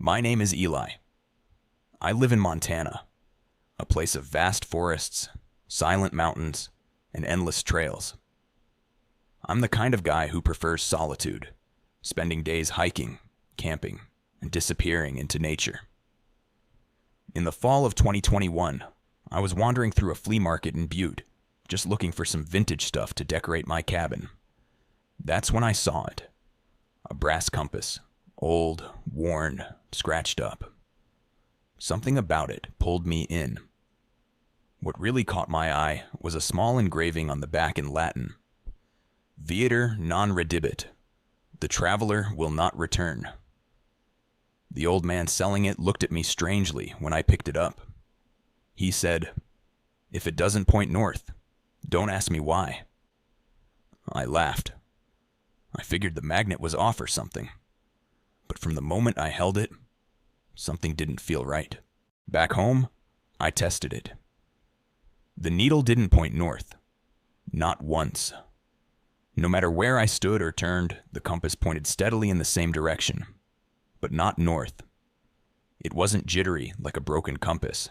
My name is Eli. I live in Montana, a place of vast forests, silent mountains, and endless trails. I'm the kind of guy who prefers solitude, spending days hiking, camping, and disappearing into nature. In the fall of 2021, I was wandering through a flea market in Butte, just looking for some vintage stuff to decorate my cabin. That's when I saw it. A brass compass, old, worn, scratched up. Something about it pulled me in. What really caught my eye was a small engraving on the back in Latin. Viator non redibit. The traveler will not return. The old man selling it looked at me strangely when I picked it up. He said, "If it doesn't point north, don't ask me why." I laughed. I figured the magnet was off or something. But from the moment I held it, something didn't feel right. Back home, I tested it. The needle didn't point north. Not once. No matter where I stood or turned, the compass pointed steadily in the same direction. But not north. It wasn't jittery like a broken compass.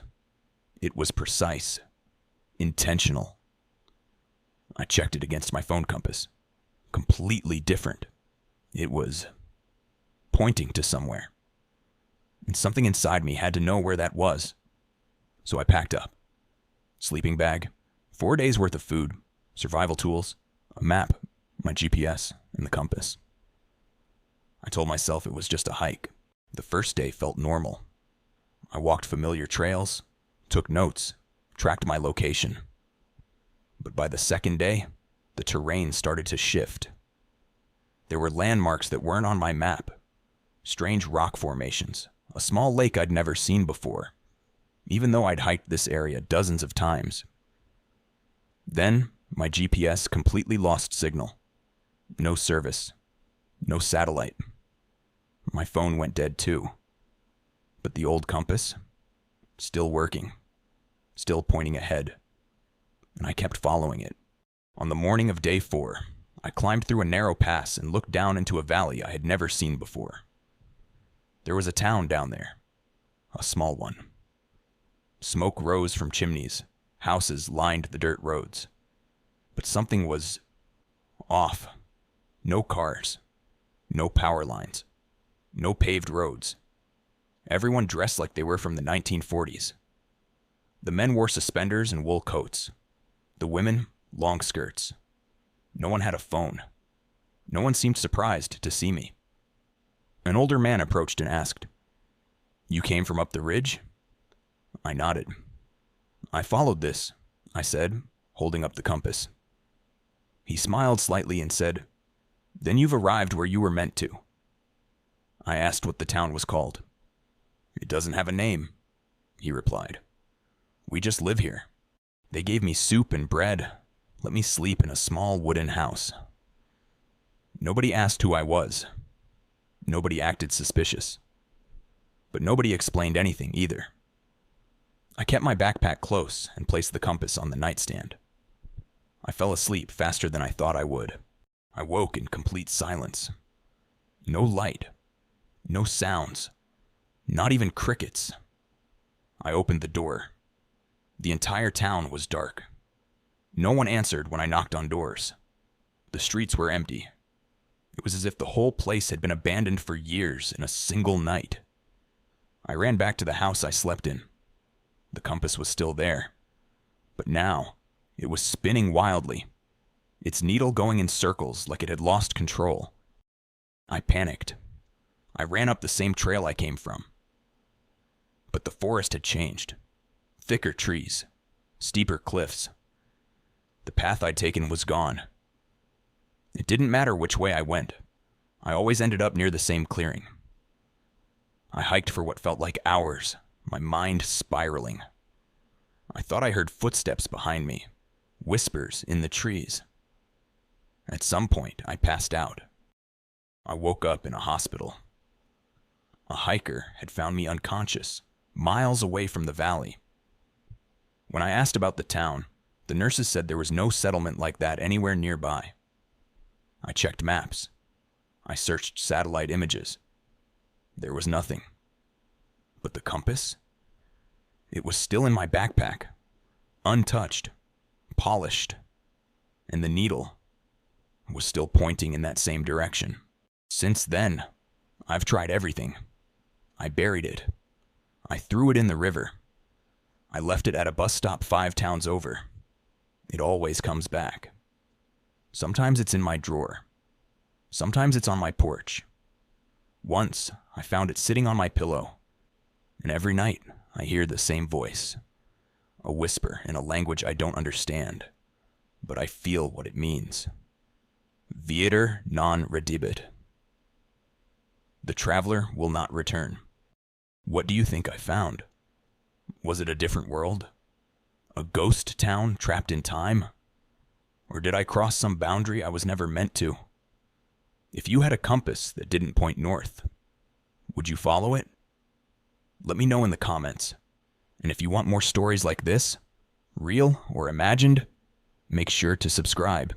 It was precise. Intentional. I checked it against my phone compass. Completely different. It was pointing to somewhere. And something inside me had to know where that was. So I packed up. Sleeping bag, 4 days worth of food, survival tools, a map, my GPS, and the compass. I told myself it was just a hike. The first day felt normal. I walked familiar trails, took notes, tracked my location. But by the second day, the terrain started to shift. There were landmarks that weren't on my map. Strange rock formations, a small lake I'd never seen before, even though I'd hiked this area dozens of times. Then, my GPS completely lost signal. No service. No satellite. My phone went dead too. But the old compass, still working, still pointing ahead. And I kept following it. On the morning of day 4, I climbed through a narrow pass and looked down into a valley I had never seen before. There was a town down there, a small one. Smoke rose from chimneys, houses lined the dirt roads. But something was off. No cars, no power lines, no paved roads. Everyone dressed like they were from the 1940s. The men wore suspenders and wool coats. The women, long skirts. No one had a phone. No one seemed surprised to see me. An older man approached and asked, "You came from up the ridge?" I nodded. "I followed this," I said, holding up the compass. He smiled slightly and said, "Then you've arrived where you were meant to." I asked what the town was called. "It doesn't have a name," he replied. "We just live here. They gave me soup and bread, let me sleep in a small wooden house." Nobody asked who I was. Nobody acted suspicious. But nobody explained anything either. I kept my backpack close and placed the compass on the nightstand. I fell asleep faster than I thought I would. I woke in complete silence. No light. No sounds. Not even crickets. I opened the door. The entire town was dark. No one answered when I knocked on doors. The streets were empty. It was as if the whole place had been abandoned for years in a single night. I ran back to the house I slept in. The compass was still there. But now, it was spinning wildly, its needle going in circles like it had lost control. I panicked. I ran up the same trail I came from. But the forest had changed. Thicker trees, steeper cliffs. The path I'd taken was gone. It didn't matter which way I went. I always ended up near the same clearing. I hiked for what felt like hours, my mind spiraling. I thought I heard footsteps behind me, whispers in the trees. At some point, I passed out. I woke up in a hospital. A hiker had found me unconscious, miles away from the valley. When I asked about the town, the nurses said there was no settlement like that anywhere nearby. I checked maps. I searched satellite images. There was nothing. But the compass? It was still in my backpack, untouched, polished, and the needle was still pointing in that same direction. Since then, I've tried everything. I buried it. I threw it in the river. I left it at a bus stop 5 towns over. It always comes back. Sometimes it's in my drawer. Sometimes it's on my porch. Once, I found it sitting on my pillow. And every night, I hear the same voice. A whisper in a language I don't understand, but I feel what it means. Viator non redibit. The traveler will not return. What do you think I found? Was it a different world? A ghost town trapped in time? Or did I cross some boundary I was never meant to? If you had a compass that didn't point north, would you follow it? Let me know in the comments. And if you want more stories like this, real or imagined, make sure to subscribe.